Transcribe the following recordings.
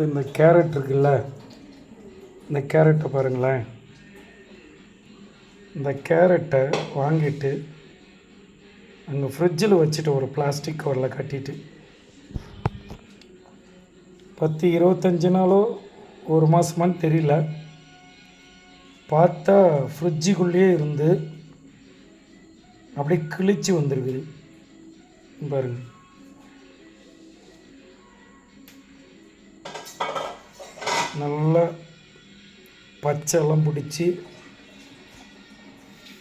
இந்த கேரட் இருக்குல்ல, இந்த கேரட்டை பாருங்களேன். இந்த கேரட்டை வாங்கிட்டு அங்கே ஃப்ரிட்ஜில் வச்சுட்டு ஒரு பிளாஸ்டிக் கவரில் கட்டிட்டு 10-25 நாளோ ஒரு மாதமானு தெரியல, பார்த்தா ஃப்ரிட்ஜுக்குள்ளேயே இருந்து அப்படியே கிழிச்சு வந்திருக்குது பாருங்க. நல்லா பச்சைலாம் பிடிச்சி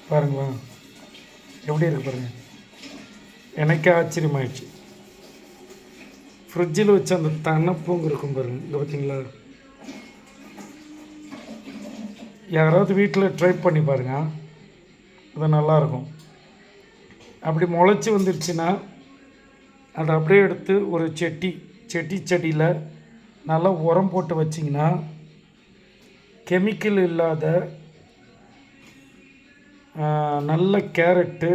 பாருங்களா எப்படி இருக்குது பாருங்கள். எனக்கே ஆச்சரியமாயிடுச்சு. ஃப்ரிட்ஜில் வச்சு அந்த தணப்புங்க இருக்கும் பாருங்கள். இங்கே பார்த்தீங்களா, யாராவது வீட்டில் ட்ரை பண்ணி பாருங்கள், அது நல்லாயிருக்கும். அப்படி முளைச்சி வந்துருச்சுன்னா அதை அப்படியே எடுத்து ஒரு செடியில் நல்லா உரம் போட்டு வச்சிங்கன்னா கெமிக்கல் இல்லாத நல்ல கேரட்டு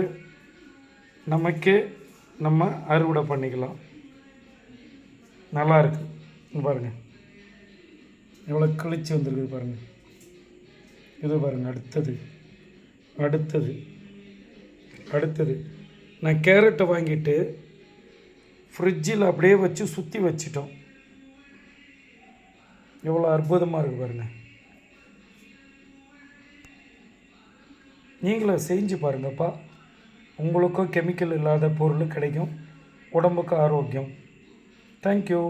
நமக்கே நம்ம அறுவடை பண்ணிக்கலாம். நல்லா இருக்குது பாருங்கள், எவ்வளோ கிழிச்சு வந்துருக்குது பாருங்கள். இது பாருங்கள். அடுத்தது நான் கேரட்டை வாங்கிட்டு ஃப்ரிட்ஜில் அப்படியே வச்சு சுற்றி வச்சிட்டோம். எவ்வளோ அற்புதமாக இருக்குது பாருங்கள். நீங்களும் செஞ்சு பாருங்கப்பா. உங்களுக்கும் கெமிக்கல் இல்லாத பொருள் கிடைக்கும், உடம்புக்கு ஆரோக்கியம். தேங்க்யூ.